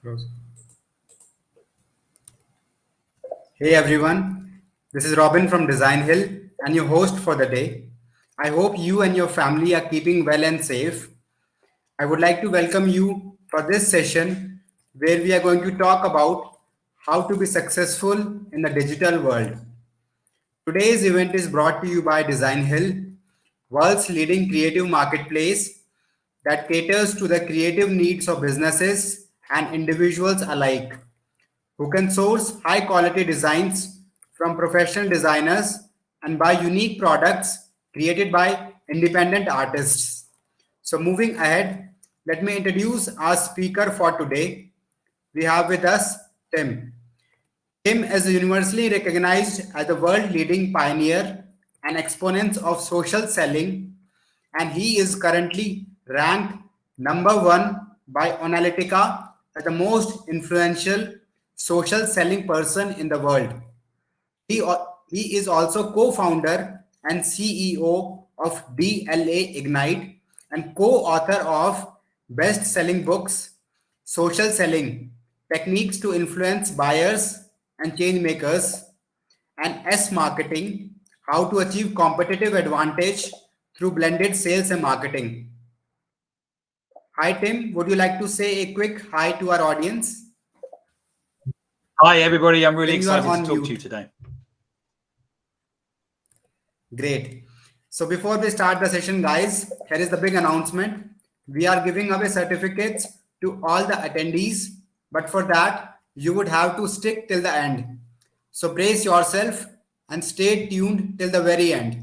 Close. Hey everyone, this is Robin from Designhill and your host for the day. I hope you and your family are keeping well and safe. I would like to welcome you for this session where we are going to talk about how to be successful in the digital world. Today's event is brought to you by Designhill, world's leading creative marketplace that caters to the creative needs of businesses and individuals alike, who can source high quality designs from professional designers and buy unique products created by independent artists. So, moving ahead, let me introduce our speaker for today. We have with us Tim. Tim is universally recognized as the world leading pioneer and exponent of social selling, and he is currently ranked number one by Analytica as the most influential social selling person in the world. He is also co-founder and CEO of DLA Ignite and co-author of best-selling books, Social Selling, Techniques to Influence Buyers and Change Makers, and S Marketing, How to Achieve Competitive Advantage through Blended Sales and Marketing. Hi, Tim. Would you like to say a quick hi to our audience? Hi, everybody. I'm really Tim, you are excited to on talk mute. to you today. Great. So before we start the session, guys, here is the big announcement. We are giving away certificates to all the attendees, but for that, you would have to stick till the end. So brace yourself and stay tuned till the very end.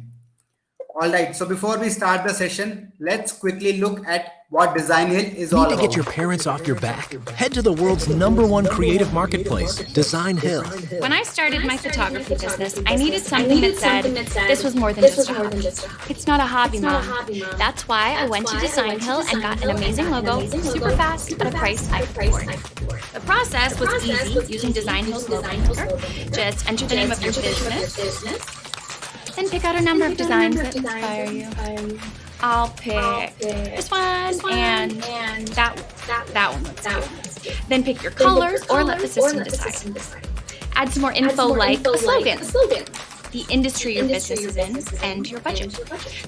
All right. So before we start the session, let's quickly look at what Designhill is all Need to get your about. parents off your back? Head to the world's #1 creative marketplace, Designhill. When I started my photography business, I needed something that said this was more than just a hobby. It's not a hobby, Mom. That's why I went to Designhill and got an amazing logo, super fast, at a price I could afford. The process was easy using Designhill's logo maker. Just enter the name of your business, then pick out a number of designs that inspire you. I'll pick this one and that one looks good. Then pick your colors or let the system decide. Add some more info like a slogan, the industry your business is in, and your budget.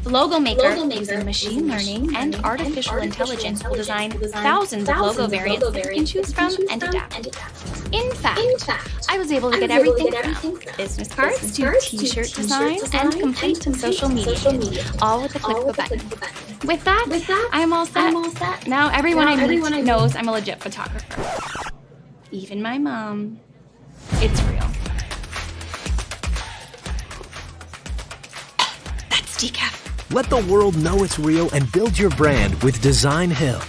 The logo maker, using machine learning and artificial intelligence, will design thousands of logo variants that you can choose from and adapt. In fact, I was able to get everything from business cards to t-shirt designs and complete social media, all with the click of a button. With that, I'm all set. Now everyone I meet knows I'm a legit photographer. Even my mom. It's real. That's decaf. Let the world know it's real and build your brand with Designhill.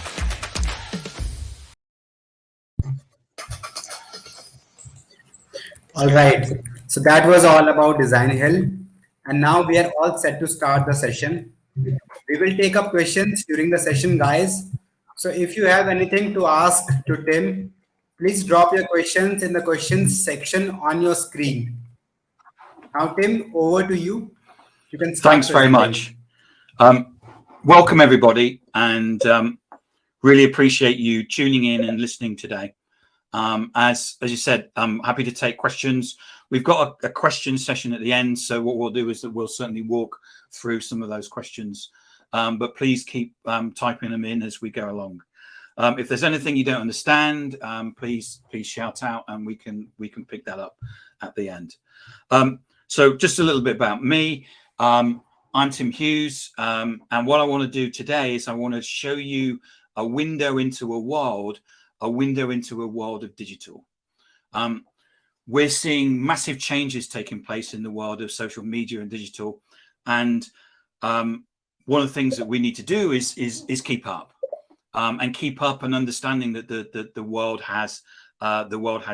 All right. So that was all about Designhill. And now we are all set to start the session. We will take up questions during the session, guys. So if you have anything to ask to Tim, please drop your questions in the questions section on your screen. Now, Tim, over to you. You can start. Thanks very much. Welcome, everybody, and really appreciate you tuning in and listening today. As you said, I'm happy to take questions. We've got a question session at the end, so what we'll do is that we'll certainly walk through some of those questions. But please keep typing them in as we go along. If there's anything you don't understand, please shout out, and we can pick that up at the end. So just a little bit about me. I'm Tim Hughes, and what I want to do today is I want to show you a window into a world of digital. We're seeing massive changes taking place in the world of social media and digital, and one of the things that we need to do is keep up, and keep up and understanding that the world has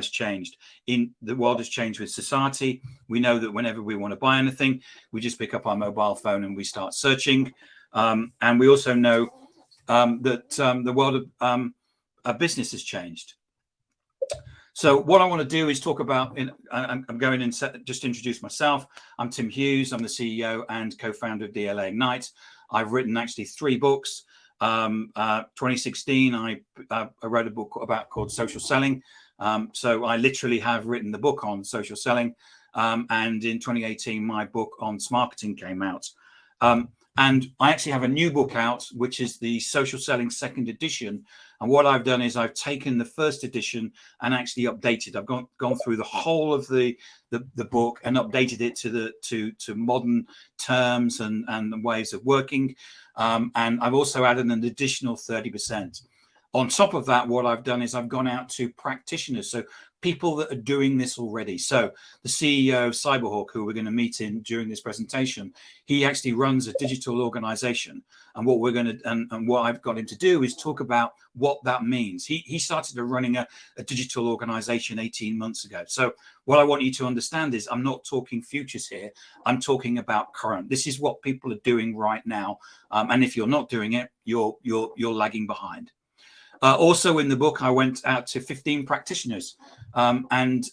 changed. The world has changed with society. We know that whenever we want to buy anything, we just pick up our mobile phone and we start searching. And we also know that the world of business has changed. So what I want to do is talk about, I'm going and just introduce myself. I'm Tim Hughes. I'm the CEO and co-founder of DLA Ignite. I've written actually 3 books. 2016, I wrote a book called Social Selling. So I literally have written the book on social selling. And in 2018, my book on marketing came out. And I actually have a new book out, which is the Social Selling second edition. And what I've done is I've taken the first edition and actually updated. I've gone through the whole of the book and updated it to modern terms and ways of working. And I've also added an additional 30%. On top of that, what I've done is I've gone out to practitioners, so people that are doing this already. So the CEO of Cyberhawk, who we're going to meet during this presentation, he actually runs a digital organization. And what we're going to and what I've got him to do is talk about what that means. He started running a digital organization 18 months ago. So what I want you to understand is I'm not talking futures here. I'm talking about current. This is what people are doing right now. And if you're not doing it, you're lagging behind. Also in the book, I went out to 15 practitioners, and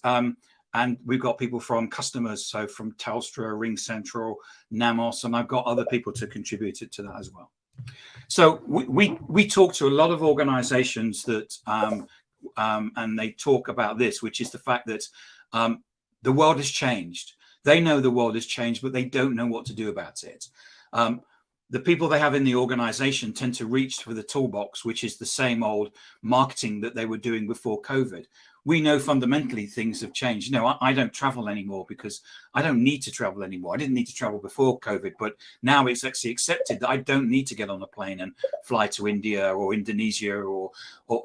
we've got people from customers, so from Telstra, Ring Central, Namos, and I've got other people to contribute to that as well. So we talk to a lot of organizations that, and they talk about this, which is the fact that the world has changed. They know the world has changed, but they don't know what to do about it. The people they have in the organization tend to reach for the toolbox, which is the same old marketing that they were doing before COVID. We know fundamentally things have changed. I don't travel anymore because I don't need to travel anymore. I didn't need to travel before COVID, but now it's actually accepted that I don't need to get on a plane and fly to India or Indonesia or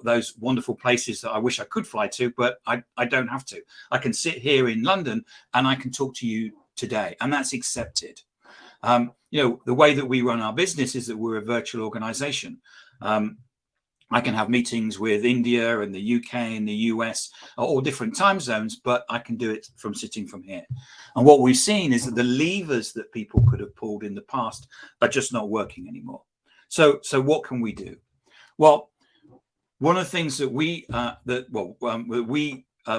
those wonderful places that I wish I could fly to, but I don't have to. I can sit here in London and I can talk to you today, and that's accepted. The way that we run our business is that we're a virtual organization. I can have meetings with India and the UK and the US, all different time zones, but I can do it from sitting from here. And what we've seen is that the levers that people could have pulled in the past are just not working anymore. So what can we do? Well, one of the things that we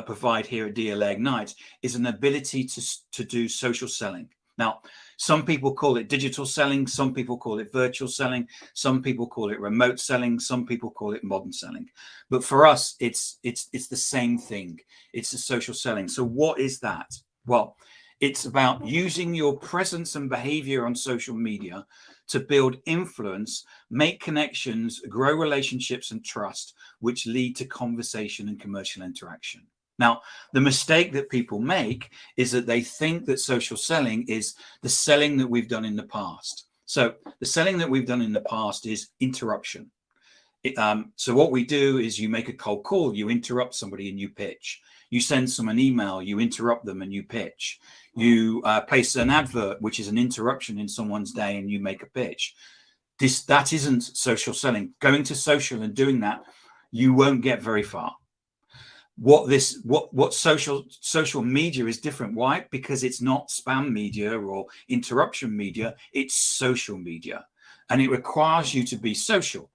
provide here at DLA Ignite is an ability to do social selling. Now, some people call it digital selling, some people call it virtual selling, some people call it remote selling, some people call it modern selling. But for us, it's the same thing. It's the social selling. So what is that? Well, it's about using your presence and behavior on social media to build influence, make connections, grow relationships and trust, which lead to conversation and commercial interaction. Now, the mistake that people make is that they think that social selling is the selling that we've done in the past. So the selling that we've done in the past is interruption. So what we do is you make a cold call, you interrupt somebody and you pitch. You send someone an email, you interrupt them and you pitch. You place an advert, which is an interruption in someone's day, and you make a pitch. That isn't social selling. Going to social and doing that, you won't get very far. What social media is different. Why? Because it's not spam media or interruption media, it's social media, and it requires you to be social.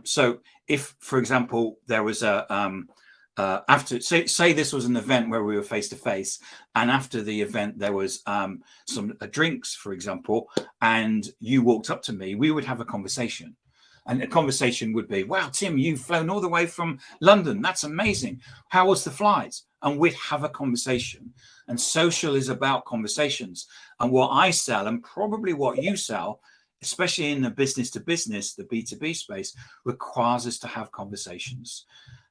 So if, for example, there was after say this was an event where we were face to face, and after the event there was some drinks, for example, and you walked up to me, we would have a conversation. And the conversation would be, wow, Tim, you've flown all the way from London. That's amazing. How was the flight? And we'd have a conversation. And social is about conversations. And what I sell, and probably what you sell, especially in the business to business, the B2B space, requires us to have conversations.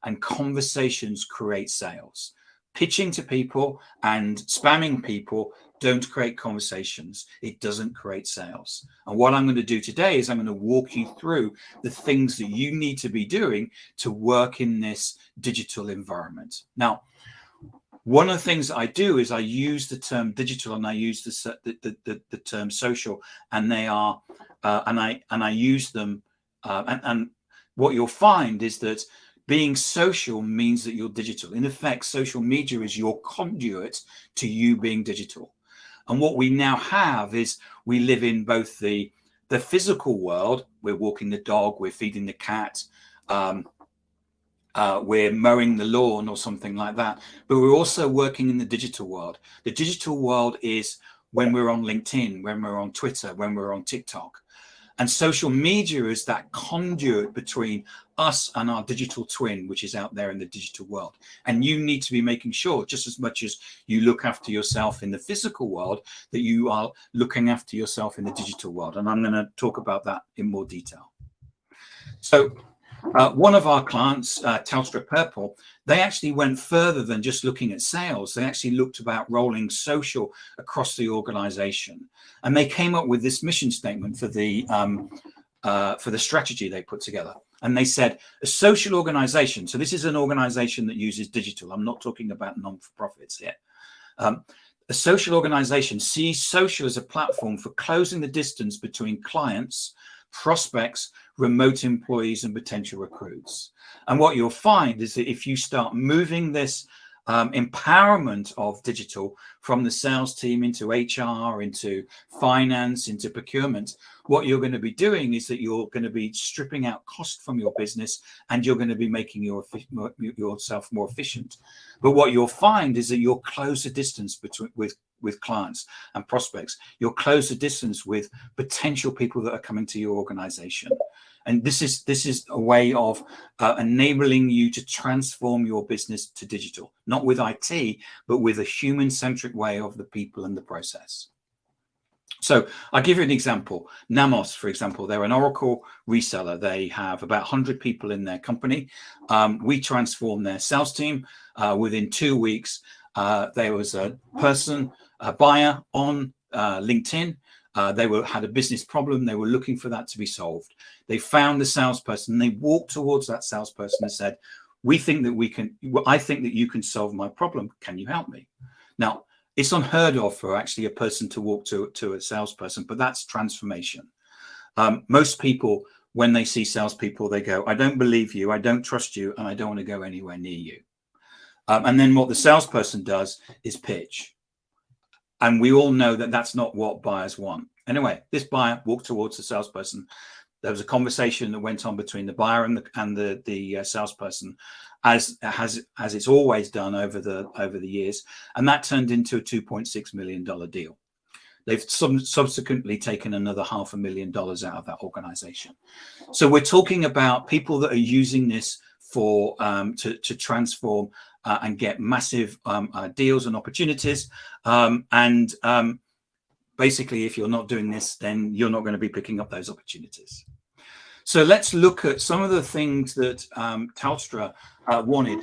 And conversations create sales. Pitching to people and spamming people don't create conversations. It doesn't create sales. And what I'm going to do today is I'm going to walk you through the things that you need to be doing to work in this digital environment. Now, one of the things that I do is I use the term digital and I use the term social, and they are and I use them. And what you'll find is that being social means that you're digital. In effect, social media is your conduit to you being digital. And what we now have is we live in both the physical world. We're walking the dog, we're feeding the cat, we're mowing the lawn or something like that. But we're also working in the digital world. The digital world is when we're on LinkedIn, when we're on Twitter, when we're on TikTok. And social media is that conduit between us and our digital twin, which is out there in the digital world. And you need to be making sure, just as much as you look after yourself in the physical world, that you are looking after yourself in the digital world. And I'm going to talk about that in more detail. So one of our clients, Telstra Purple, they actually went further than just looking at sales. They actually looked about rolling social across the organization. And they came up with this mission statement for the strategy they put together. And they said, a social organization, so this is an organization that uses digital. I'm not talking about non-for-profits here. A social organization sees social as a platform for closing the distance between clients, prospects, remote employees, and potential recruits. And what you'll find is that if you start moving this empowerment of digital from the sales team into HR, into finance, into procurement, what you're going to be doing is that you're going to be stripping out cost from your business, and you're going to be making yourself more efficient. But what you'll find is that you'll close the distance between with clients and prospects. You'll close the distance with potential people that are coming to your organization. And this is a way of enabling you to transform your business to digital, not with IT, but with a human-centric way of the people and the process. So I'll give you an example. Namos, for example, they're an Oracle reseller. They have about 100 people in their company. We transformed their sales team. Within 2 weeks, there was a buyer on LinkedIn. They had a business problem. They were looking for that to be solved. They found the salesperson. They walked towards that salesperson and said, I think that you can solve my problem. Can you help me? Now, it's unheard of for actually a person to walk to a salesperson, but that's transformation. Most people, when they see salespeople, they go, I don't believe you, I don't trust you, and I don't want to go anywhere near you. And then what the salesperson does is pitch. And we all know that that's not what buyers want. Anyway, this buyer walked towards the salesperson. There was a conversation that went on between the buyer and the salesperson, as it's always done over the years, and that turned into a $2.6 million deal. They've subsequently taken another $500,000 out of that organization. So we're talking about people that are using this for to transform and get massive deals and opportunities. Basically, if you're not doing this, then you're not going to be picking up those opportunities. So let's look at some of the things that Telstra wanted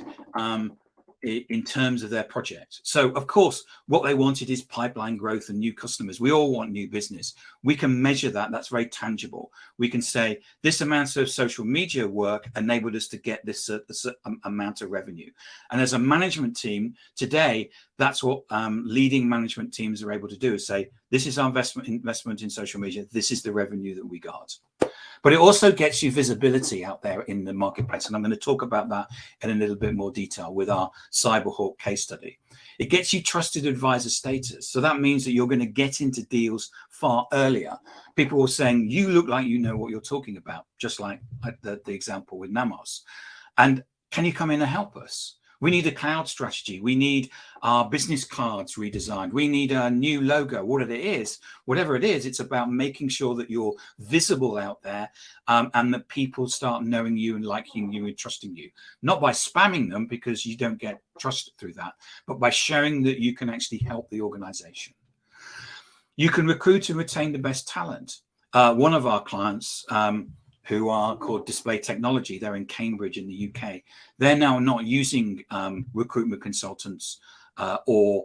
in terms of their project. So, of course, what they wanted is pipeline growth and new customers. We all want new business. We can measure that. That's very tangible. We can say this amount of social media work enabled us to get this amount of revenue. And as a management team today, that's what leading management teams are able to do, is say, this is our investment in social media. This is the revenue that we got. But it also gets you visibility out there in the marketplace. And I'm going to talk about that in a little bit more detail with our Cyberhawk case study. It gets you trusted advisor status. So that means that you're going to get into deals far earlier. People are saying, you look like you know what you're talking about, just like the example with Namos. And can you come in and help us? We need a cloud strategy. We need our business cards redesigned. We need a new logo. Whatever it is, it's about making sure that you're visible out there and that people start knowing you and liking you and trusting you. Not by spamming them, because you don't get trust through that, but by showing that you can actually help the organization. You can recruit and retain the best talent. One of our clients, who are called Display Technology, they're in Cambridge in the UK. They're now not using recruitment consultants or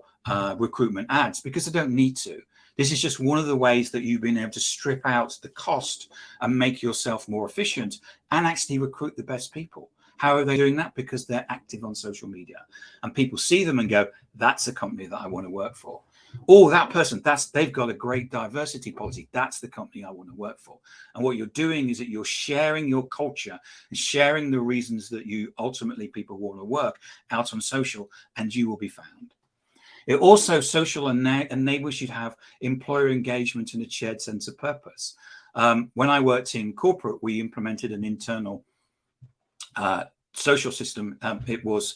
recruitment ads because they don't need to. This is just one of the ways that you've been able to strip out the cost and make yourself more efficient and actually recruit the best people. How are they doing that? Because they're active on social media and people see them and go, that's a company that I want to work for. Oh, that person, they've got a great diversity policy. That's the company I want to work for. And what you're doing is that you're sharing your culture and sharing the reasons that you ultimately people want to work out on social, and you will be found. It also social enables you to have employer engagement and a shared sense of purpose. When I worked in corporate, we implemented an internal social system. It was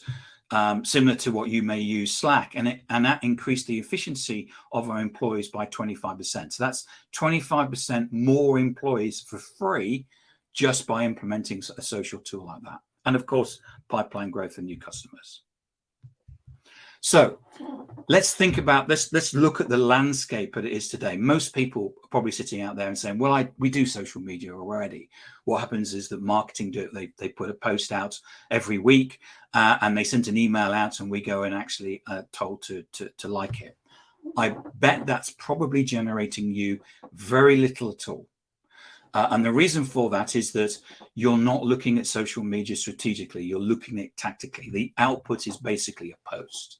similar to what you may use Slack, and that increased the efficiency of our employees by 25%. So that's 25% more employees for free just by implementing a social tool like that. And of course, pipeline growth and new customers. So let's think about this. Let's look at the landscape that it is today. Most people are probably sitting out there and saying, well, we do social media already. What happens is that marketing do it. They put a post out every week and they send an email out, and we go and actually told to like it. I bet that's probably generating you very little at all. And the reason for that is that you're not looking at social media strategically, you're looking at it tactically. The output is basically a post.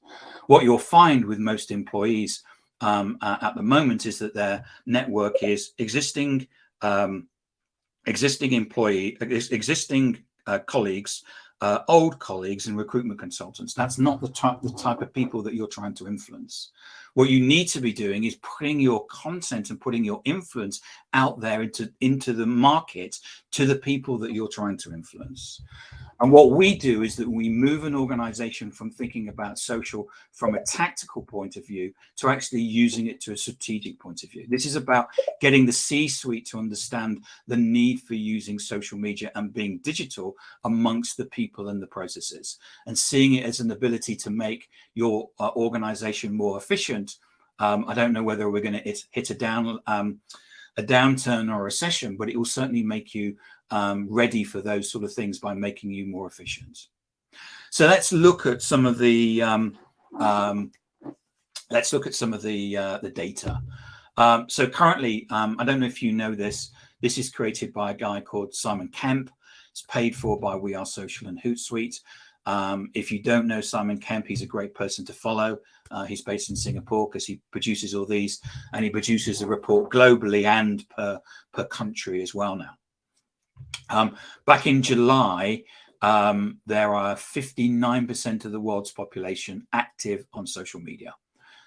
What you'll find with most employees at the moment is that their network is existing colleagues, old colleagues, and recruitment consultants. That's not the type of people that you're trying to influence. What you need to be doing is putting your content and putting your influence out there into the market to the people that you're trying to influence. And what we do is that we move an organization from thinking about social from a tactical point of view to actually using it to a strategic point of view. This is about getting the C-suite to understand the need for using social media and being digital amongst the people and the processes, and seeing it as an ability to make your organization more efficient. I don't know whether we're going to hit a downturn or a recession, but it will certainly make you ready for those sort of things by making you more efficient. So let's look at some of the data. So currently, I don't know if you know this. This is created by a guy called Simon Kemp. It's paid for by We Are Social and Hootsuite. If you don't know Simon Kemp, he's a great person to follow. He's based in Singapore because he produces all these, and he produces a report globally and per country as well now. Back in July, there are 59% of the world's population active on social media.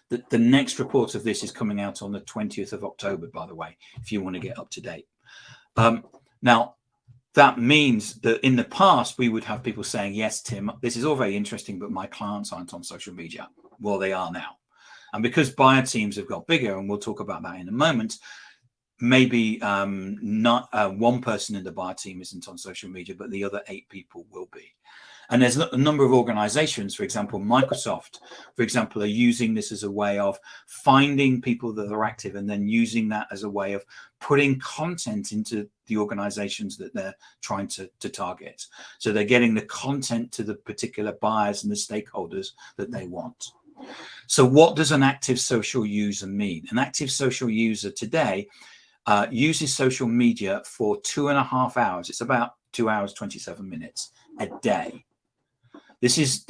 The next report of this is coming out on the 20th of October, by the way, if you want to get up to date. Now, that means that in the past, we would have people saying, yes, Tim, this is all very interesting, but my clients aren't on social media. Well, they are now. And because buyer teams have got bigger, and we'll talk about that in a moment, maybe not one person in the buyer team isn't on social media, but the other 8 people will be. And there's a number of organizations, for example, Microsoft, for example, are using this as a way of finding people that are active and then using that as a way of putting content into the organizations that they're trying to target. So they're getting the content to the particular buyers and the stakeholders that they want. So what does an active social user mean? An active social user today uses social media for 2.5 hours. It's about 2 hours, 27 minutes a day. This is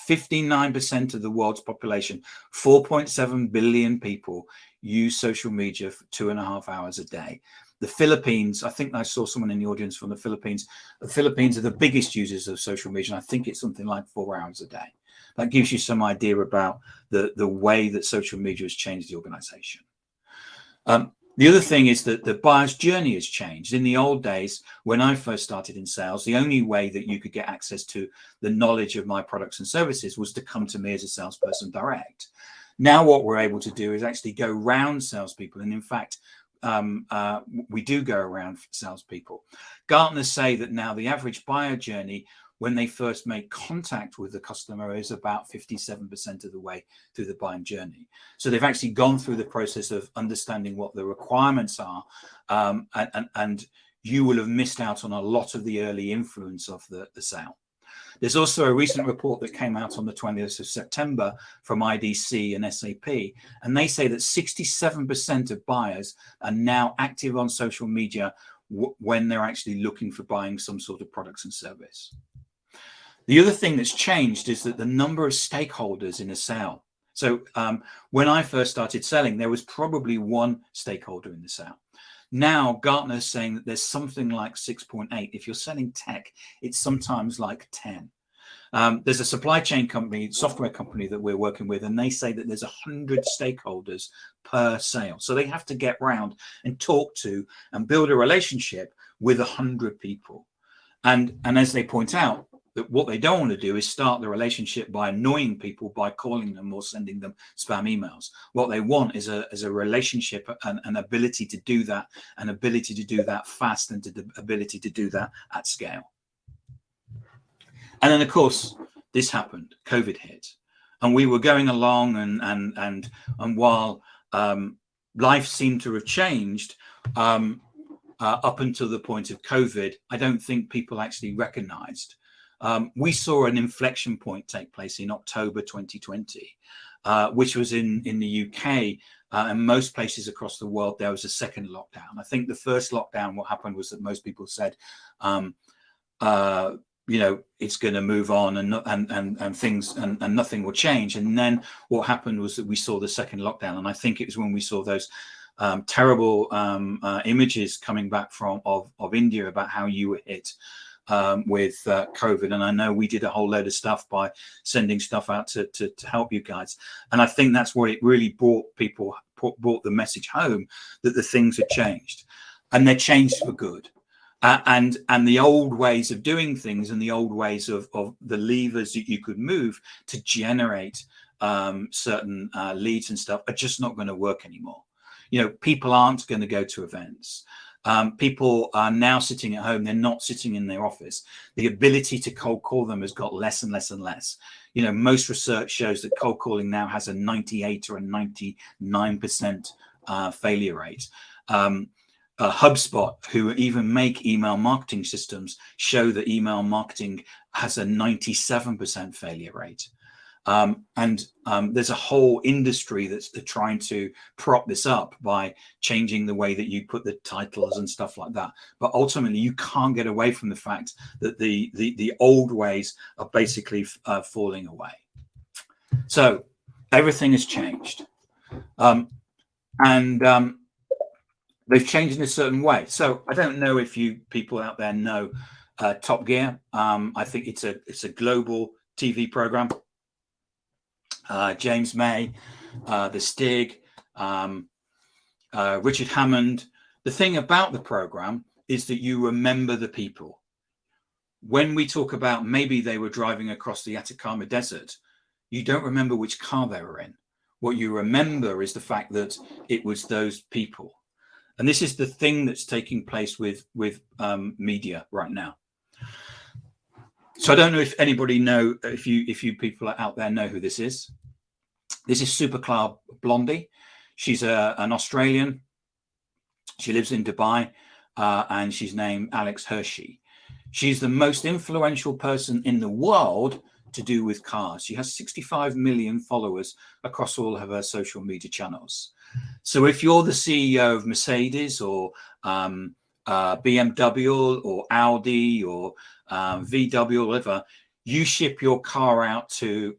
59% of the world's population. 4.7 billion people use social media for 2.5 hours a day. The Philippines, I think I saw someone in the audience from the Philippines. The Philippines are the biggest users of social media. And I think it's something like 4 hours a day. That gives you some idea about the way that social media has changed the organization. The other thing is that the buyer's journey has changed. In the old days, when I first started in sales, the only way that you could get access to the knowledge of my products and services was to come to me as a salesperson direct. Now what we're able to do is actually go around salespeople. And in fact, we do go around salespeople. Gartners say that now the average buyer journey, when they first make contact with the customer, is about 57% of the way through the buying journey. So they've actually gone through the process of understanding what the requirements are, and you will have missed out on a lot of the early influence of the sale. There's also a recent report that came out on the 20th of September from IDC and SAP, and they say that 67% of buyers are now active on social media when they're actually looking for buying some sort of products and service. The other thing that's changed is that the number of stakeholders in a sale. So when I first started selling, there was probably one stakeholder in the sale. Now Gartner is saying that there's something like 6.8. If you're selling tech, it's sometimes like 10. There's a supply chain company, software company that we're working with, and they say that there's 100 stakeholders per sale. So they have to get round and talk to and build a relationship with 100 people. And as they point out, what they don't want to do is start the relationship by annoying people by calling them or sending them spam emails. What they want is a relationship, and an ability to do that, an ability to do that fast, and the ability to do that at scale. And then, of course, this happened. COVID hit, and we were going along, and while life seemed to have changed up until the point of COVID, I don't think people actually recognized. We saw an inflection point take place in October 2020, which was in the UK and most places across the world. There was a second lockdown. I think the first lockdown, what happened was that most people said, it's going to move on and things and nothing will change. And then what happened was that we saw the second lockdown, and I think it was when we saw those terrible images coming back of India about how you were hit with COVID. And I know we did a whole load of stuff by sending stuff out to help you guys. And I think that's what it really brought the message home, that the things had changed, and they're changed for good. And the old ways of doing things, and the old ways of the levers that you could move to generate certain leads and stuff are just not going to work anymore. People aren't going to go to events. People are now sitting at home. They're not sitting in their office. The ability to cold call them has got less and less and less. Most research shows that cold calling now has a 98 or a 99% failure rate. HubSpot, who even make email marketing systems, show that email marketing has a 97% failure rate. And there's a whole industry that's trying to prop this up by changing the way that you put the titles and stuff like that. But ultimately, you can't get away from the fact that the old ways are basically falling away. So everything has changed. They've changed in a certain way. So I don't know if you people out there know Top Gear. I think it's a global TV program. James May, the Stig, Richard Hammond. The thing about the program is that you remember the people. When we talk about maybe they were driving across the Atacama Desert, you don't remember which car they were in. What you remember is the fact that it was those people. And this is the thing that's taking place with media right now. So I don't know if anybody know, if you people out there know who this is. This is Supercar Blondie. She's an Australian. She lives in Dubai, and she's named Alex Hershey. She's the most influential person in the world to do with cars. She has 65 million followers across all of her social media channels. So if you're the CEO of Mercedes or BMW or Audi or VW or whatever, you ship the car out to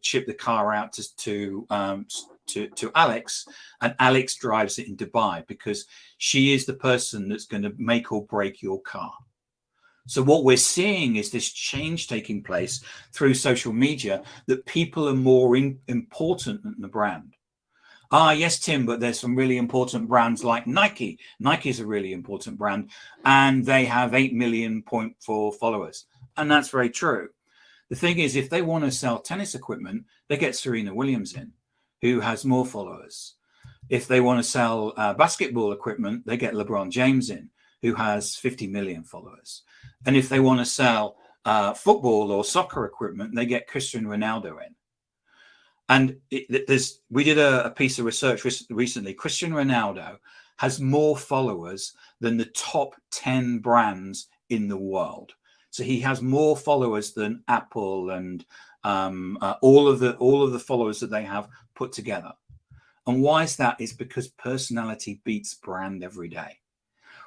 Alex, and Alex drives it in Dubai because she is the person that's going to make or break your car. So what we're seeing is this change taking place through social media, that people are more important than the brand. Yes, Tim, but there's some really important brands like Nike. Nike is a really important brand, and they have 8 million 0.4 followers. And that's very true. The thing is, if they want to sell tennis equipment, they get Serena Williams in, who has more followers. If they want to sell basketball equipment, they get LeBron James in, who has 50 million followers. And if they want to sell football or soccer equipment, they get Cristiano Ronaldo in. And we did a piece of research recently. Cristiano Ronaldo has more followers than the top 10 brands in the world. So he has more followers than Apple and all of the followers that they have put together. And why is that? It's because personality beats brand every day.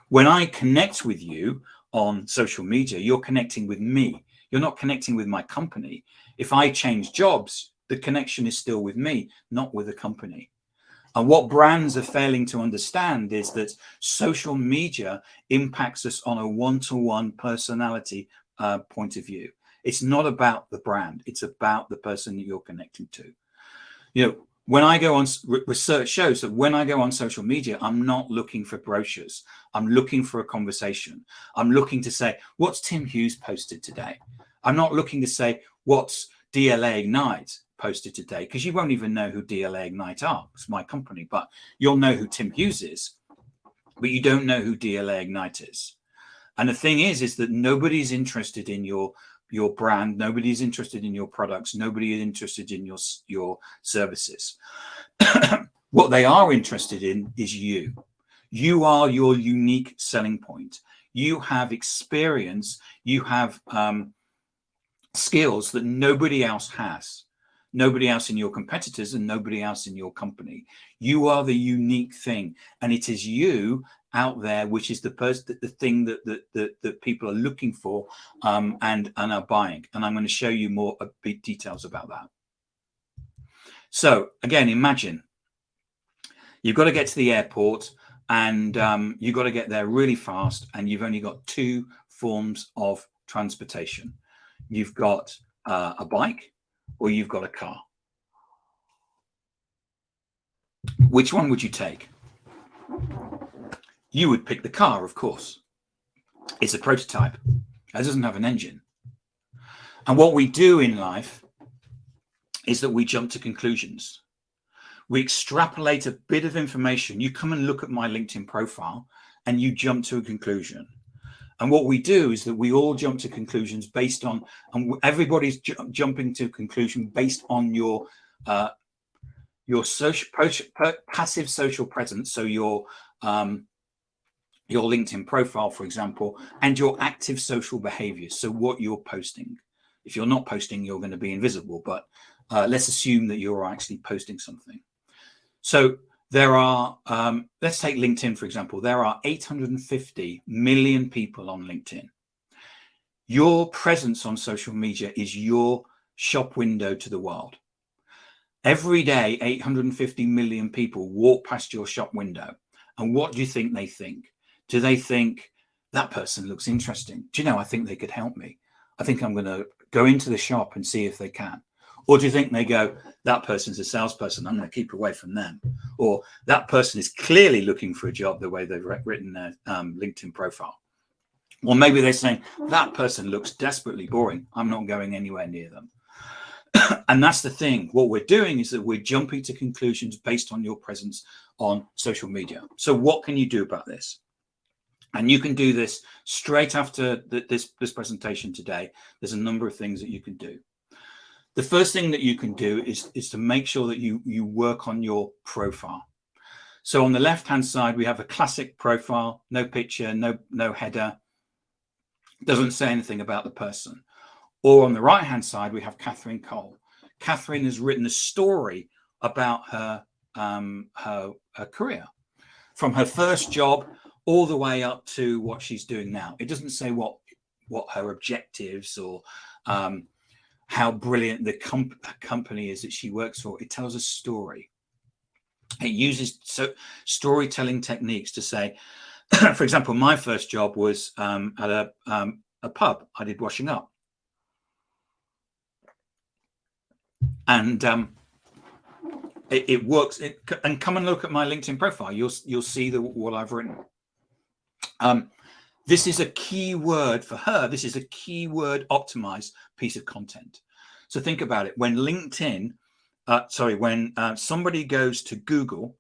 When I connect with you on social media, you're connecting with me. You're not connecting with my company. If I change jobs, the connection is still with me, not with the company. And what brands are failing to understand is that social media impacts us on a one-to-one personality point of view. It's not about the brand. It's about the person that you're connecting to. When I go on, research shows that when I go on social media, I'm not looking for brochures. I'm looking for a conversation. I'm looking to say, what's Tim Hughes posted today? I'm not looking to say what's DLA Ignite posted today, because you won't even know who DLA Ignite are. It's my company, but you'll know who Tim Hughes is, but you don't know who DLA Ignite is. And the thing is that nobody's interested in your brand, nobody's interested in your products, nobody is interested in your services. What they are interested in is you. You are your unique selling point. You have experience, you have skills that nobody else has. Nobody else in your competitors and nobody else in your company. You are the unique thing, and it is you out there which is the thing that people are looking for and are buying. And I'm going to show you more big details about that. So again, imagine you've got to get to the airport, and you've got to get there really fast, and you've only got two forms of transportation. You've got a bike, or you've got a car. Which one would you take? You would pick the car, of course. It's a prototype. It doesn't have an engine. And what we do in life is that we jump to conclusions. We extrapolate a bit of information. You come and look at my LinkedIn profile and you jump to a conclusion. And what we do is that we all jump to conclusions based on, and everybody's jumping to a conclusion based on your social, passive social presence. So your LinkedIn profile, for example, and your active social behaviors. So what you're posting. If you're not posting, you're going to be invisible, but let's assume that you're actually posting something. So there are, let's take LinkedIn, for example. There are 850 million people on LinkedIn. Your presence on social media is your shop window to the world. Every day, 850 million people walk past your shop window. And what do you think they think? Do they think, that person looks interesting? Do you know, I think they could help me. I think I'm going to go into the shop and see if they can. Or do you think they go, that person's a salesperson, I'm going to keep away from them? Or that person is clearly looking for a job the way they've written their LinkedIn profile. Or maybe they're saying, that person looks desperately boring, I'm not going anywhere near them. And that's the thing. What we're doing is that we're jumping to conclusions based on your presence on social media. So what can you do about this? And you can do this straight after this presentation today. There's a number of things that you can do. The first thing that you can do is to make sure that you work on your profile. So on the left-hand side, we have a classic profile, no picture, no header, doesn't say anything about the person. Or on the right-hand side, we have Catherine Cole. Catherine has written a story about her career, from her first job all the way up to what she's doing now. It doesn't say what her objectives or how brilliant the company is that she works for. It tells a story. It uses storytelling techniques to say, for example, my first job was at a pub. I did washing up. And it works. And come and look at my LinkedIn profile. You'll see what I've written. This is a keyword for her. This is a keyword optimized piece of content. So think about it. When LinkedIn, when somebody goes to Google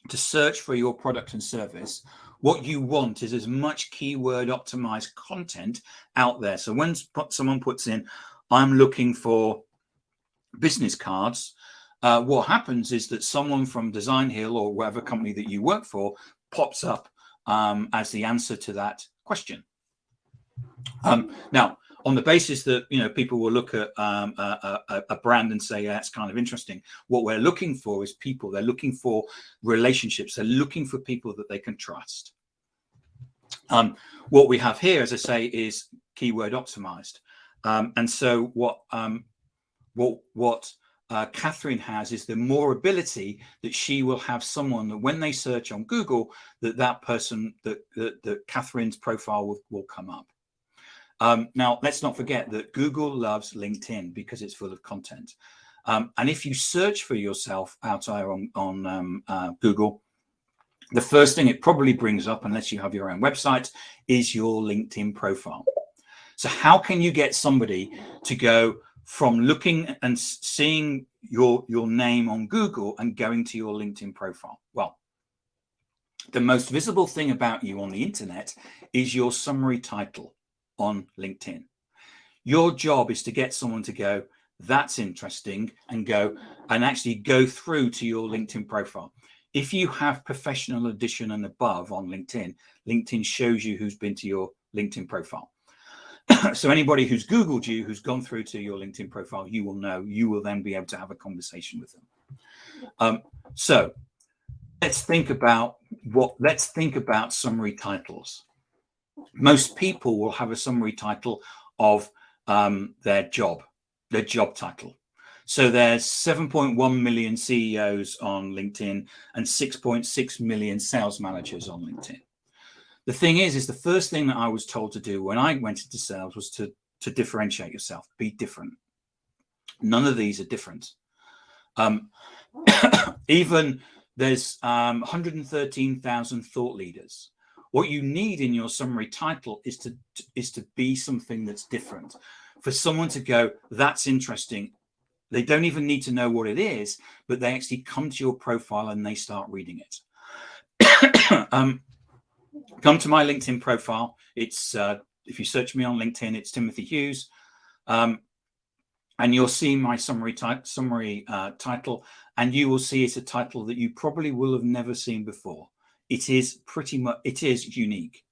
to search for your product and service, what you want is as much keyword optimized content out there. So when someone puts in, I'm looking for business cards, what happens is that someone from Designhill or whatever company that you work for pops up as the answer to that question. Now, on the basis that people will look at a brand and say, yeah, that's kind of interesting. What we're looking for is people. They're looking for relationships. They're looking for people that they can trust. What we have here, as I say, is keyword optimized. And so what Catherine has is the more ability that she will have someone that when they search on Google, that person, that Catherine's profile will come up. Now, let's not forget that Google loves LinkedIn because it's full of content. And if you search for yourself out there on Google, the first thing it probably brings up, unless you have your own website, is your LinkedIn profile. So how can you get somebody to go from looking and seeing your name on Google and going to your LinkedIn profile? Well, the most visible thing about you on the internet is your summary title on LinkedIn. Your job is to get someone to go, that's interesting, and go and actually go through to your LinkedIn profile. If you have professional edition and above on LinkedIn, LinkedIn shows you who's been to your LinkedIn profile. So anybody who's Googled you, who's gone through to your LinkedIn profile, you will know, you will then be able to have a conversation with them. So let's think about summary titles. Most people will have a summary title of their job title. So there's 7.1 million CEOs on LinkedIn and 6.6 million sales managers on LinkedIn. The thing is the first thing that I was told to do when I went into sales was to differentiate yourself, be different. None of these are different. Even there's 113,000 thought leaders. What you need in your summary title is to be something that's different. For someone to go, that's interesting. They don't even need to know what it is, but they actually come to your profile and they start reading it. Come to my LinkedIn profile. It's if you search me on LinkedIn, it's Timothy Hughes, and you'll see my summary title, and you will see it's a title that you probably will have never seen before. It is unique,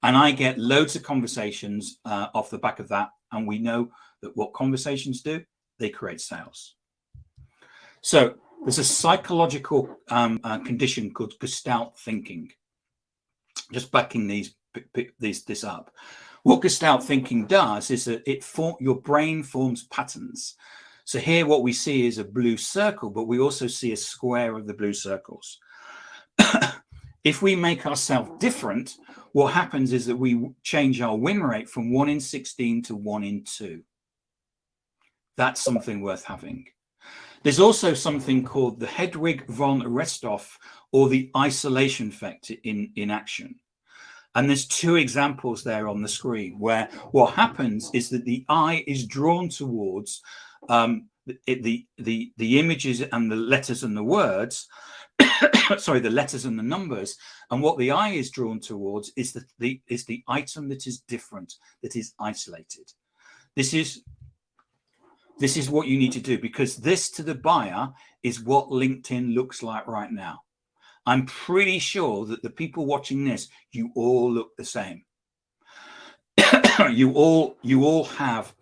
and I get loads of conversations off the back of that. And we know that what conversations do, they create sales. So there's a psychological condition called Gestalt thinking. Just backing this up. What Gestalt thinking does is that your brain forms patterns. So here what we see is a blue circle, but we also see a square of the blue circles. If we make ourselves different, what happens is that we change our win rate from 1 in 16 to 1 in 2. That's something worth having. There's also something called the Hedwig von Restoff, or the isolation effect in action. And there's two examples there on the screen where what happens is that the eye is drawn towards the images and the letters and the words, sorry, the letters and the numbers. And what the eye is drawn towards is the item that is different, that is isolated. This is what you need to do, because this to the buyer is what LinkedIn looks like right now. I'm pretty sure that the people watching this, you all look the same. you all have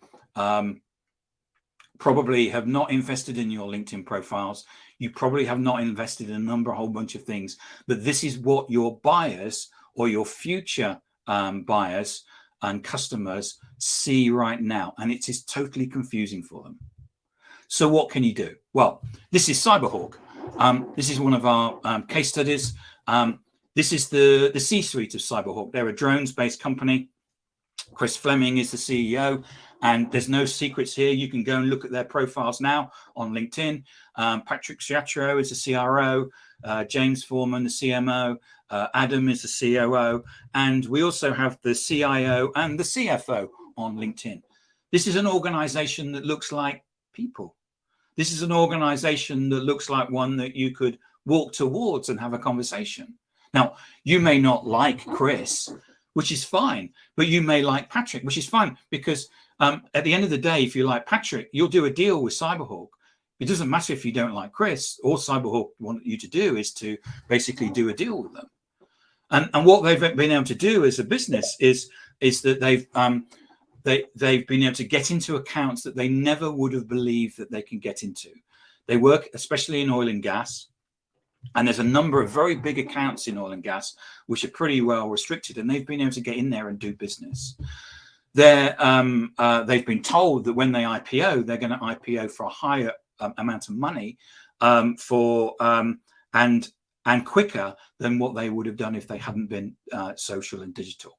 probably have not invested in your LinkedIn profiles. You probably have not invested in a whole bunch of things, but this is what your buyers or your future buyers and customers see right now, and it is totally confusing for them. So what can you do? Well, this is Cyberhawk. This is one of our case studies. This is the C-suite of Cyberhawk. They're a drones-based company. Chris Fleming is the CEO, and there's no secrets here. You can go and look at their profiles now on LinkedIn. Patrick Sciatro is the CRO, James Foreman, the CMO, Adam is the COO, and we also have the CIO and the CFO on LinkedIn. This is an organization that looks like people. This is an organization that looks like one that you could walk towards and have a conversation. Now, you may not like Chris, which is fine, but you may like Patrick, which is fine, because at the end of the day, if you like Patrick, you'll do a deal with Cyberhawk. It doesn't matter if you don't like Chris. All Cyberhawk want you to do is to basically do a deal with them. And what they've been able to do as a business is that they've been able to get into accounts that they never would have believed that they can get into. They work especially in oil and gas, and there's a number of very big accounts in oil and gas which are pretty well restricted, and they've been able to get in there and do business. They've been told that when they IPO, they're going to IPO for a higher amount of money and quicker than what they would have done if they hadn't been social and digital.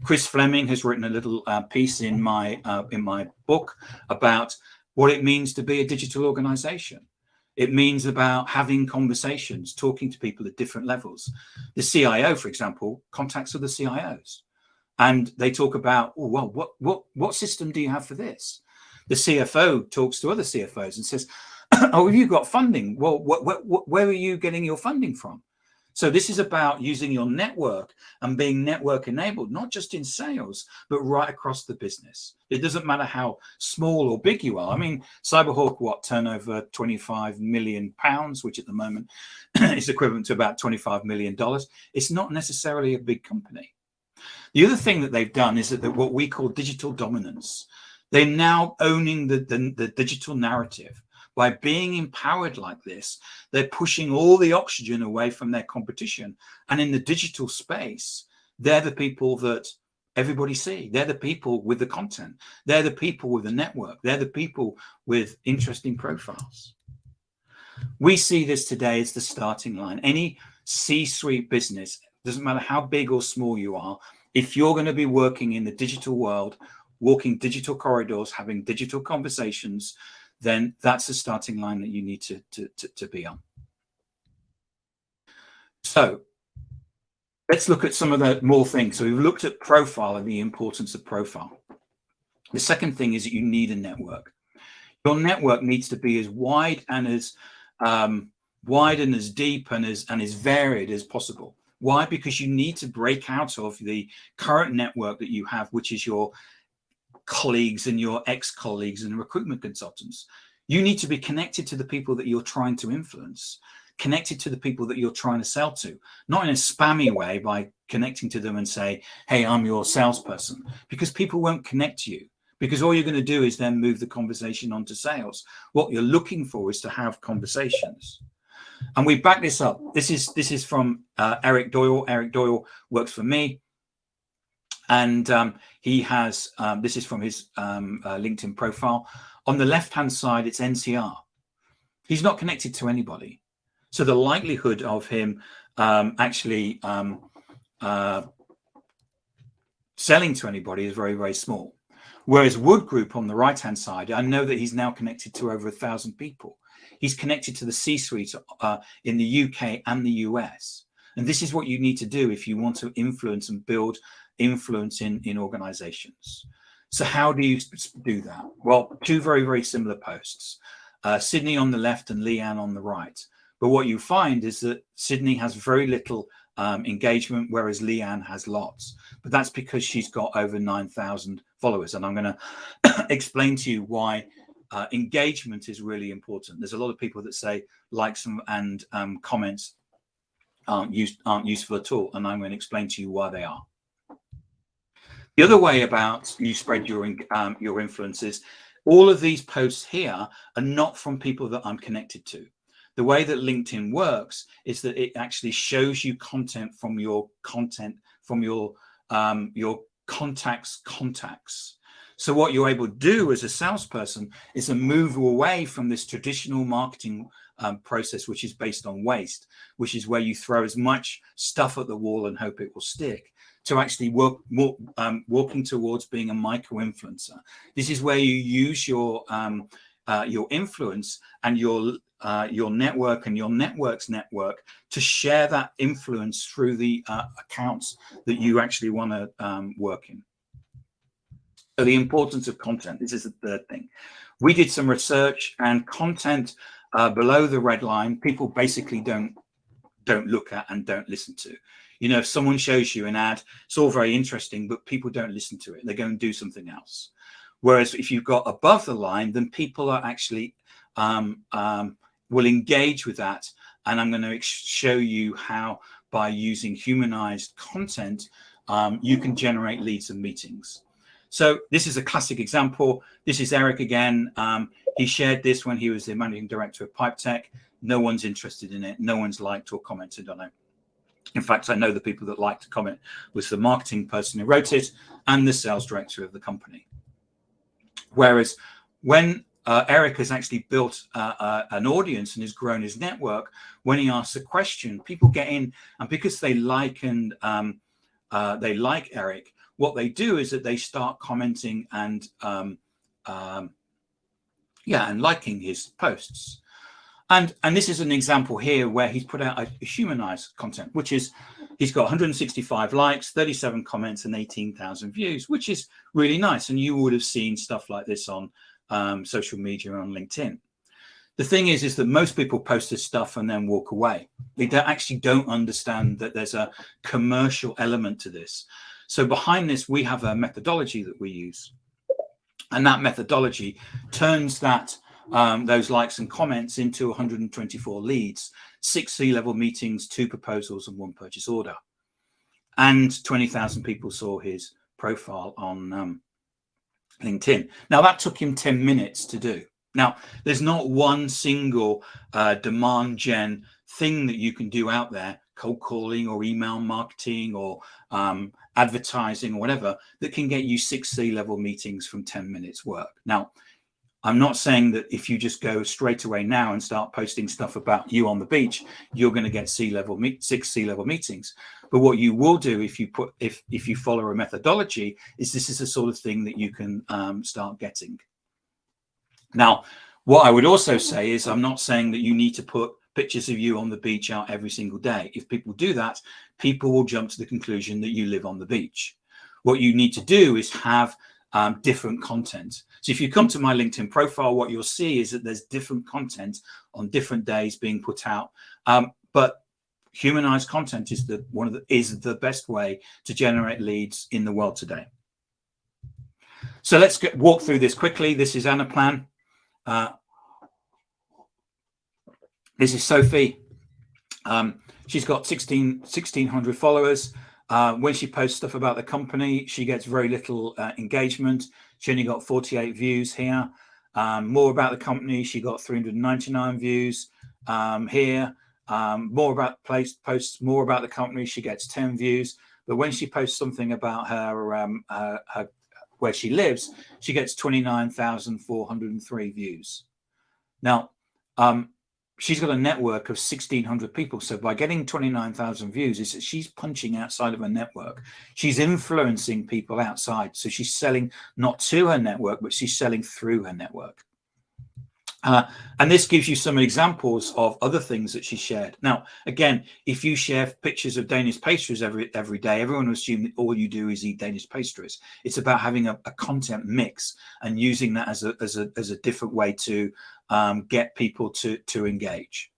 Chris Fleming has written a little piece in my book about what it means to be a digital organization. It means about having conversations, talking to people at different levels. The CIO, for example, contacts other CIOs. And they talk about, oh, well, what system do you have for this? The CFO talks to other CFOs and says, oh, have you got funding? Well, where are you getting your funding from? So this is about using your network and being network enabled, not just in sales, but right across the business. It doesn't matter how small or big you are. I mean, Cyberhawk, turnover 25 million pounds, which at the moment is equivalent to about $25 million. It's not necessarily a big company. The other thing that they've done is that what we call digital dominance. They're now owning the digital narrative. By being empowered like this, they're pushing all the oxygen away from their competition. And in the digital space, they're the people that everybody see. They're the people with the content. They're the people with the network. They're the people with interesting profiles. We see this today as the starting line. Any C-suite business, doesn't matter how big or small you are, if you're going to be working in the digital world, walking digital corridors, having digital conversations, then that's the starting line that you need to be on. So let's look at some of the more things. So we've looked at profile and the importance of profile. The second thing is that you need a network. Your network needs to be as wide and as deep and as varied as possible. Why? Because you need to break out of the current network that you have, which is your colleagues and your ex-colleagues and recruitment consultants. You need to be connected to the people that you're trying to influence, connected to the people that you're trying to sell to, not in a spammy way by connecting to them and say, hey, I'm your salesperson, because people won't connect to you, because all you're going to do is then move the conversation onto sales. What you're looking for is to have conversations. And we back this up. This is from Eric Doyle. Eric Doyle works for me. And he has, this is from his LinkedIn profile. On the left-hand side, it's NCR. He's not connected to anybody. So the likelihood of him actually selling to anybody is very, very small. Whereas Wood Group on the right-hand side, I know that he's now connected to over 1,000 people. He's connected to the C-suite in the UK and the US. And this is what you need to do if you want to influence and build influence in organizations. So how do you do that? Well, two very, very similar posts. Sydney on the left and Leanne on the right. But what you find is that Sydney has very little engagement, whereas Leanne has lots. But that's because she's got over 9,000 followers. And I'm going to explain to you why engagement is really important. There's a lot of people that say likes and comments aren't useful at all. And I'm going to explain to you why they are. The other way about you spread your influences, all of these posts here are not from people that I'm connected to. The way that LinkedIn works is that it actually shows you content from your contacts. So what you're able to do as a salesperson is to move away from this traditional marketing process, which is based on waste, which is where you throw as much stuff at the wall and hope it will stick, to actually walking towards being a micro-influencer. This is where you use your influence and your network and your network's network to share that influence through the accounts that you actually want to work in. So the importance of content, this is the third thing. We did some research, and content below the red line, people basically don't look at and don't listen to. You know, if someone shows you an ad, it's all very interesting, but people don't listen to it. They go and do something else. Whereas if you've got above the line, then people are actually will engage with that. And I'm going to show you how, by using humanized content, you can generate leads and meetings. So this is a classic example. This is Eric again. He shared this when he was the managing director of Pipe Tech. No one's interested in it. No one's liked or commented on it. In fact, I know the people that liked to comment was the marketing person who wrote it and the sales director of the company. Whereas when Eric has actually built an audience and has grown his network, when he asks a question, people get in, and because they like Eric, what they do is that they start commenting and liking his posts. And this is an example here where he's put out a humanized content, which is He's got 165 likes, 37 comments, and 18,000 views, which is really nice. And you would have seen stuff like this on social media, on LinkedIn. The thing is that most people post this stuff and then walk away. They actually don't understand that there's a commercial element to this. So behind this, we have a methodology that we use. And that methodology turns that those likes and comments into 124 leads, 6 C-level meetings, 2 proposals, and 1 purchase order. And 20,000 people saw his profile on LinkedIn. Now, that took him 10 minutes to do. Now, there's not one single demand gen thing that you can do out there, cold calling or email marketing or advertising or whatever, that can get you 6 C-level meetings from 10 minutes work. Now, I'm not saying that if you just go straight away now and start posting stuff about you on the beach, you're going to get 6 C-level meetings. But what you will do if you follow a methodology is this is the sort of thing that you can start getting. Now, what I would also say is I'm not saying that you need to put pictures of you on the beach out every single day. If people do that, people will jump to the conclusion that you live on the beach. What you need to do is have different content. So if you come to my LinkedIn profile, what you'll see is that there's different content on different days being put out. But humanized content is the best way to generate leads in the world today. So let's walk through this quickly. This is Anaplan. This is Sophie. She's got 1,600 followers. When she posts stuff about the company, she gets very little engagement. She only got 48 views here. More about the company, she got 399 views here. More about posts more about the company, she gets 10 views. But when she posts something about her where she lives, she gets 29,403 views. Now, she's got a network of 1,600 people. So by getting 29,000 views, she's punching outside of her network. She's influencing people outside. So she's selling not to her network, but she's selling through her network. And this gives you some examples of other things that she shared. Now, again, if you share pictures of Danish pastries every day, everyone will assume that all you do is eat Danish pastries. It's about having a content mix and using that as a different way to get people to engage.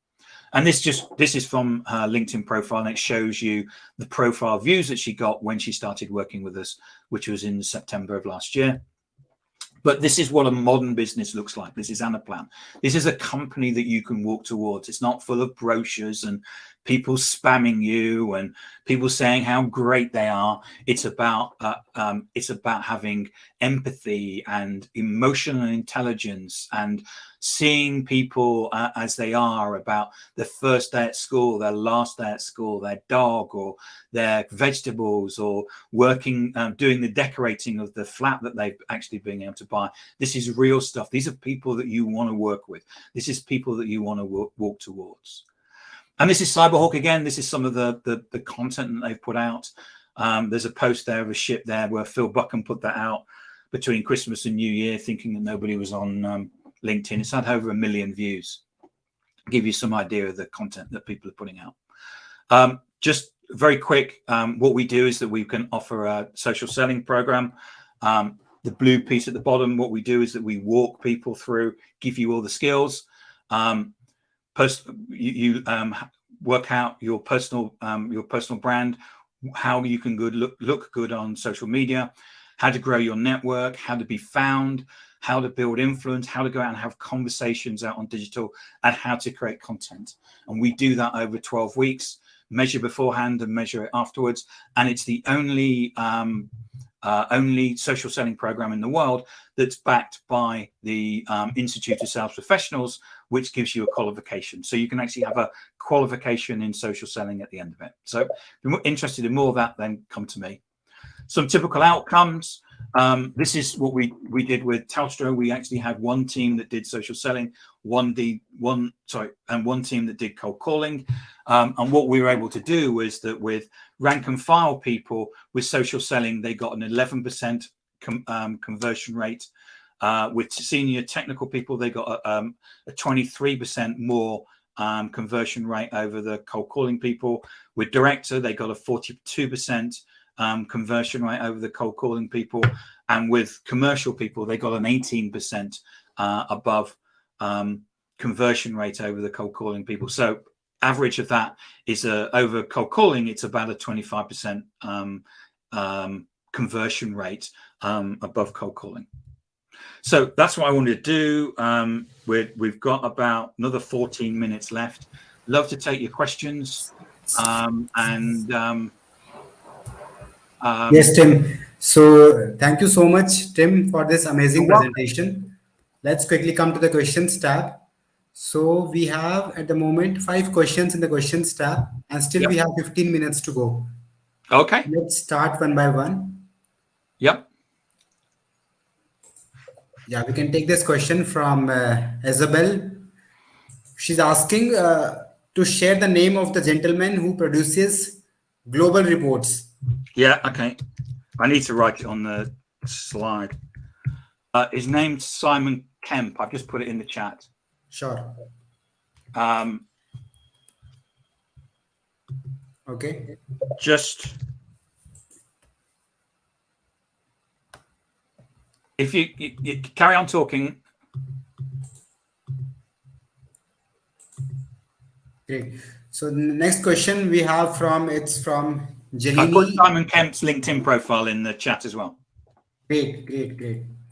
And this is from her LinkedIn profile, and it shows you the profile views that she got when she started working with us, which was in September of last year. But this is what a modern business looks like. This is Anaplan. This is a company that you can walk towards. It's not full of brochures and people spamming you and people saying how great they are. It's about having empathy and emotional intelligence and seeing people as they are, about their first day at school, their last day at school, their dog or their vegetables, or working, doing the decorating of the flat that they've actually been able to buy. This is real stuff. These are people that you want to work with. This is people that you want to walk towards. And this is Cyberhawk again. This is some of the content that they've put out. There's a post there of a ship there where Phil Buckham put that out between Christmas and New Year, thinking that nobody was on LinkedIn. It's had over 1 million views. Give you some idea of the content that people are putting out. Just very quick, what we do is that we can offer a social selling program. The blue piece at the bottom, what we do is that we walk people through, give you all the skills. You work out your personal brand, how you can look good on social media, how to grow your network, how to be found, how to build influence, how to go out and have conversations out on digital, and how to create content. And we do that over 12 weeks, measure beforehand and measure it afterwards. And it's the only social selling program in the world that's backed by the Institute of Sales Professionals, which gives you a qualification. So you can actually have a qualification in social selling at the end of it. So if you're interested in more of that, then come to me. Some typical outcomes. This is what we did with Telstra. We actually had one team that did social selling, one team that did cold calling. And what we were able to do was that with rank and file people with social selling, they got an 11% conversion rate. With senior technical people, they got a 23% more conversion rate over the cold calling people. With Director, they got a 42% conversion rate over the cold calling people. And with commercial people, they got an 18% above conversion rate over the cold calling people. So average of that is over cold calling, it's about a 25% conversion rate above cold calling. So that's what I wanted to do. We've got about another 14 minutes left. Love to take your questions. Yes, Tim. So thank you so much, Tim, for this amazing presentation. Let's quickly come to the questions tab. So we have at the moment 5 questions in the questions tab, and still Yep. we have 15 minutes to go. Okay. Let's start one by one. Yep. Yeah, we can take this question from Isabel. She's asking to share the name of the gentleman who produces global reports. Yeah. Okay. I need to write it on the slide. His name's Simon Kemp. I've just put it in the chat. Sure. Okay. Just if you carry on talking. Great. So the next question we have from I put Jelini. Simon Kemp's LinkedIn profile in the chat as well. Great.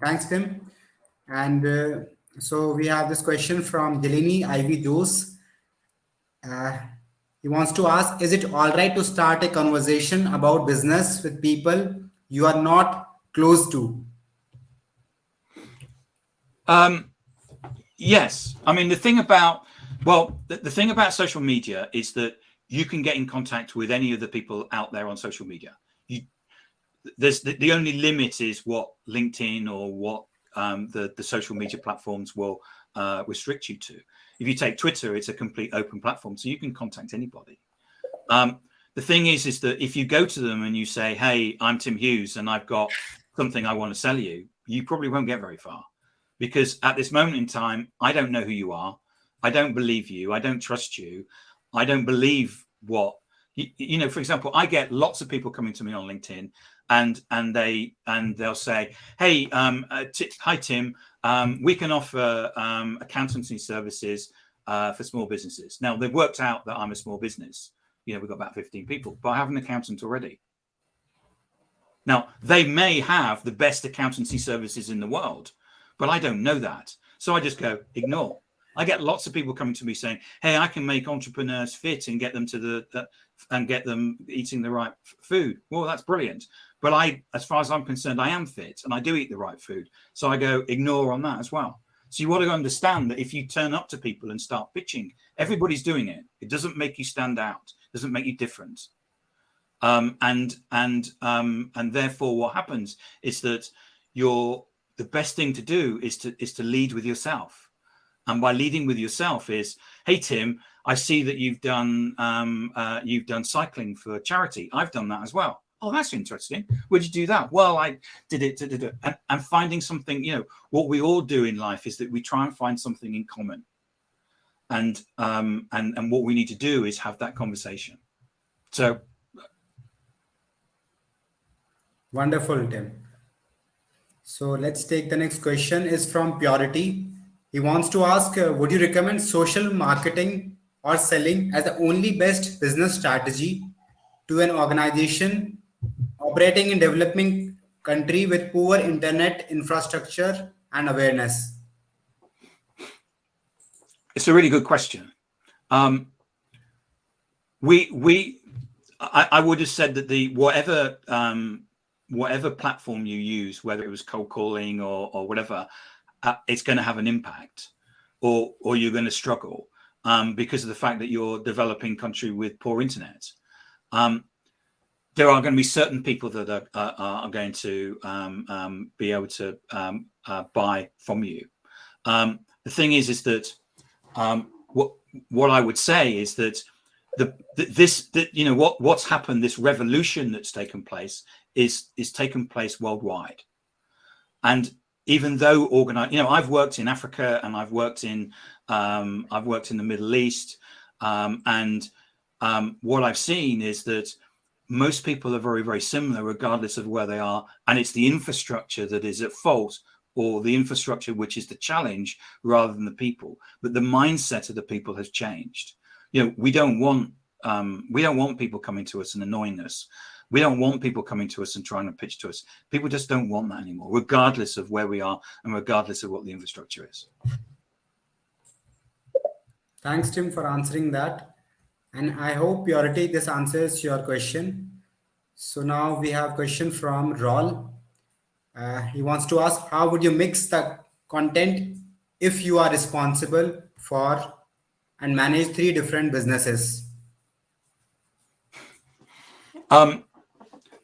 Thanks, Tim. And so we have this question from Jelini Ivy Dose. He wants to ask, is it all right to start a conversation about business with people you are not close to? Yes. I mean, the thing about social media is that you can get in contact with any of the people out there on social media. There's the only limit is what LinkedIn or what the social media platforms will restrict you to. If you take Twitter, it's a complete open platform, so you can contact anybody. The thing is that if you go to them and you say, "Hey, I'm Tim Hughes, and I've got something I want to sell you," you probably won't get very far, because at this moment in time, I don't know who you are. I don't believe you. I don't trust you. I don't believe what you know. For example, I get lots of people coming to me on LinkedIn, and they'll say, "Hey, hi Tim, we can offer accountancy services for small businesses." Now they've worked out that I'm a small business. We've got about 15 people, but I have an accountant already. Now they may have the best accountancy services in the world, but I don't know that. So I just go, ignore. I get lots of people coming to me saying, "Hey, I can make entrepreneurs fit and get them to and get them eating the right food." Well, that's brilliant. But as far as I'm concerned, I am fit and I do eat the right food. So I go, ignore on that as well. So you want to understand that if you turn up to people and start pitching, everybody's doing it. It doesn't make you stand out. It doesn't make you different. And therefore what happens is that the best thing to do is to lead with yourself. And by leading with yourself is, "Hey Tim, I see that you've done cycling for charity. I've done that as well. Oh, that's interesting. Where'd you do that?" "Well, I did it." And finding something, what we all do in life is that we try and find something in common. And what we need to do is have that conversation. So Wonderful, Tim. So let's take the next question. Is from Purity. He wants to ask, would you recommend social marketing or selling as the only best business strategy to an organization operating in developing country with poor internet infrastructure and awareness? it's a really good question. I would have said that whatever platform you use, whether it was cold calling or whatever, it's going to have an impact, or you're going to struggle because of the fact that you're developing country with poor internet. There are going to be certain people that are going to be able to buy from you. The thing is that what I would say is that what's happened, this revolution that's taken place is taken place worldwide, and even though I've worked in Africa and I've worked in the Middle East, and what I've seen is that most people are very, very similar, regardless of where they are, and it's the infrastructure that is at fault, or the infrastructure which is the challenge, rather than the people. But the mindset of the people has changed. We don't want people coming to us and annoying us. We don't want people coming to us and trying to pitch to us. People just don't want that anymore, regardless of where we are and regardless of what the infrastructure is. Thanks, Tim, for answering that. And I hope, Purity, this answers your question. So now we have a question from Raul. He wants to ask, how would you mix the content if you are responsible for and manage 3 different businesses?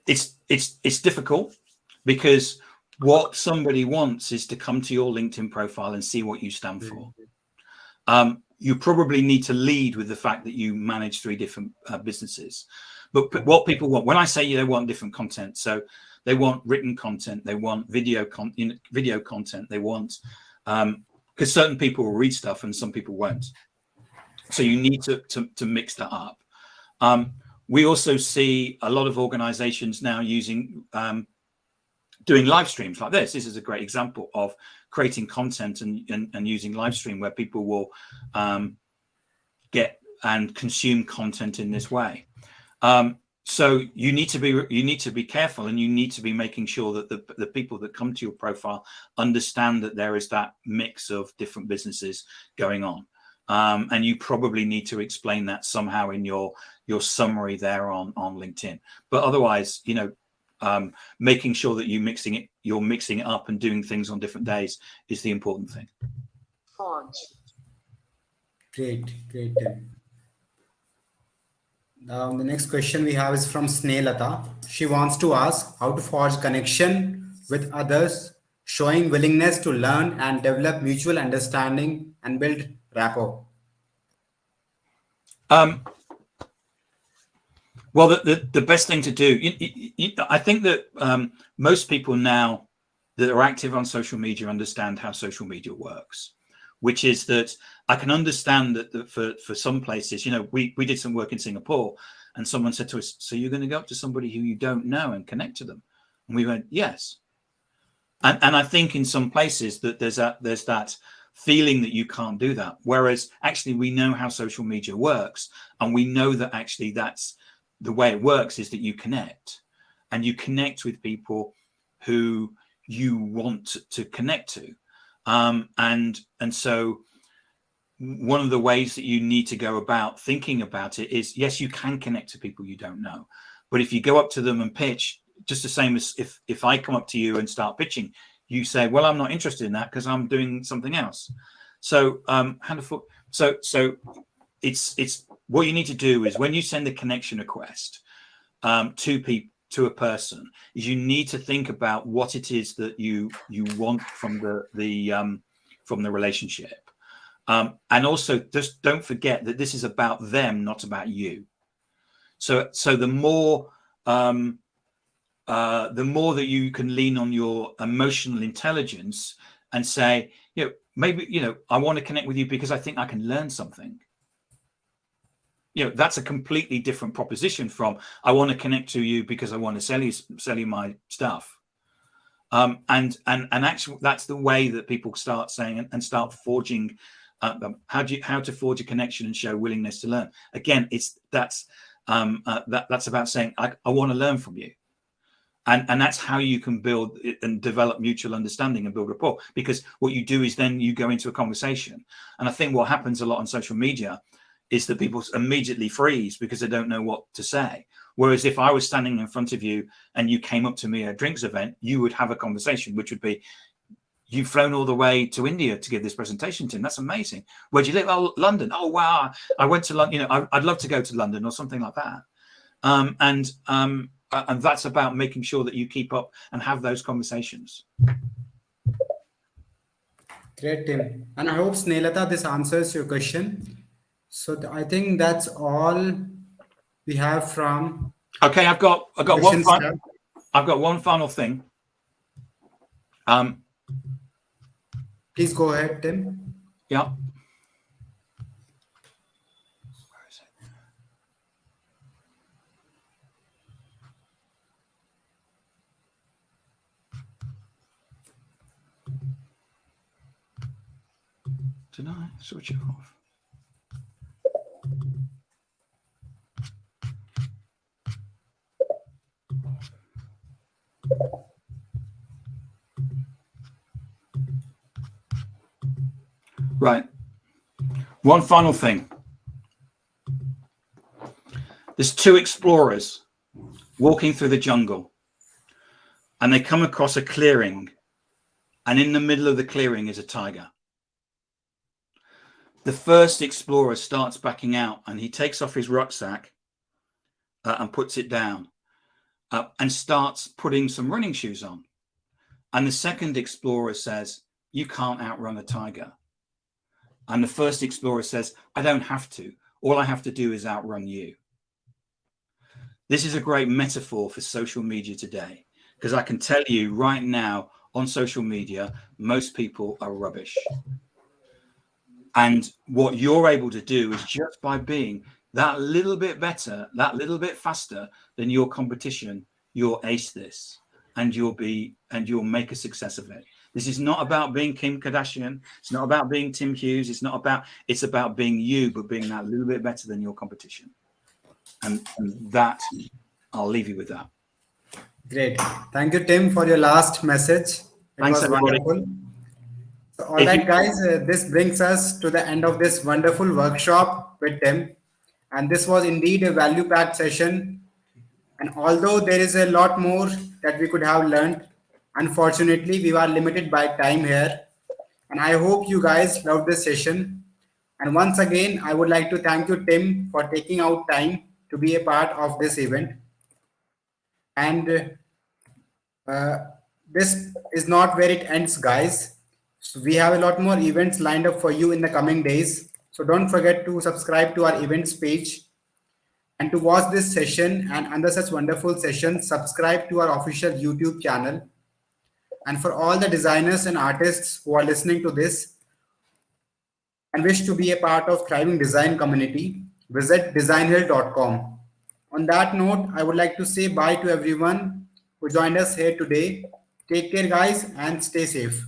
It's difficult, because what somebody wants is to come to your LinkedIn profile and see what you stand for. You probably need to lead with the fact that you manage 3 different businesses. But what people want, when I say they want different content, so they want written content, they want video content, they want, because certain people will read stuff and some people won't. So you need to mix that up. We also see a lot of organizations now doing live streams like this. This is a great example of creating content and using live stream, where people will get and consume content in this way. So you need to be careful, and you need to be making sure that the people that come to your profile understand that there is that mix of different businesses going on. And you probably need to explain that somehow in your summary there on LinkedIn. But otherwise, making sure that you're mixing it up and doing things on different days is the important thing. Great, Tim. Now the next question we have is from Snehata. She wants to ask how to forge connection with others, showing willingness to learn and develop mutual understanding and build rapport. Well, the best thing to do, I think that most people now that are active on social media understand how social media works, which is that I can understand that for some places, we did some work in Singapore, and someone said to us, so you're going to go up to somebody who you don't know and connect to them? And we went, yes. And I think in some places that there's that feeling that you can't do that. Whereas actually we know how social media works, and we know that actually that's the way it works, is that you connect, and you connect with people who you want to connect to. And so one of the ways that you need to go about thinking about it is, yes, you can connect to people you don't know, but if you go up to them and pitch, just the same as if I come up to you and start pitching, you say, well, I'm not interested in that because I'm doing something else. So so it's what you need to do is, when you send a connection request to a person, is you need to think about what it is that you want from the relationship, and also just don't forget that this is about them, not about you. So the more that you can lean on your emotional intelligence and say, maybe I want to connect with you because I think I can learn something. That's a completely different proposition from, I want to connect to you because I want to sell you my stuff. And actually, that's the way that people start saying and start forging. How to forge a connection and show willingness to learn. Again, that's about saying, I want to learn from you, and that's how you can build and develop mutual understanding and build rapport. Because what you do is then you go into a conversation, and I think what happens a lot on social media is that people immediately freeze because they don't know what to say. Whereas if I was standing in front of you and you came up to me at a drinks event, you would have a conversation, which would be, you've flown all the way to India to give this presentation, Tim. That's amazing. Where do you live? Oh, London. Oh, wow. I went to London. I'd love to go to London, or something like that. And that's about making sure that you keep up and have those conversations. Great, Tim. And I hope, Snehata, this answers your question. So I think that's all we have from. Okay, I've got one final thing. Please go ahead, Tim. Yeah. Where is it? Did I switch it off? Right. One final thing. There's two explorers walking through the jungle, and they come across a clearing, and in the middle of the clearing is a tiger. The first explorer starts backing out, and he takes off his rucksack and puts it down and starts putting some running shoes on. And the second explorer says, "You can't outrun a tiger." And the first explorer says, "I don't have to. All I have to do is outrun you." This is a great metaphor for social media today, because I can tell you right now on social media, most people are rubbish. And what you're able to do is just by being that little bit better, that little bit faster than your competition, you'll ace this and you'll make a success of it. This is not about being Kim Kardashian. It's not about being Tim Hughes. It's about being you, but being that little bit better than your competition. And that, I'll leave you with that. Great. Thank you, Tim, for your last message. It Thanks, was everybody. wonderful. So, all right, guys, this brings us to the end of this wonderful workshop with Tim. And this was indeed a value-packed session. And although there is a lot more that we could have learned, unfortunately, we are limited by time here. And I hope you guys loved this session. And once again, I would like to thank you, Tim, for taking out time to be a part of this event. And this is not where it ends, guys. So we have a lot more events lined up for you in the coming days. So don't forget to subscribe to our events page. And to watch this session and other such wonderful sessions, subscribe to our official YouTube channel. And for all the designers and artists who are listening to this and wish to be a part of thriving design community, visit designhill.com. On that note, I would like to say bye to everyone who joined us here today. Take care, guys, and stay safe.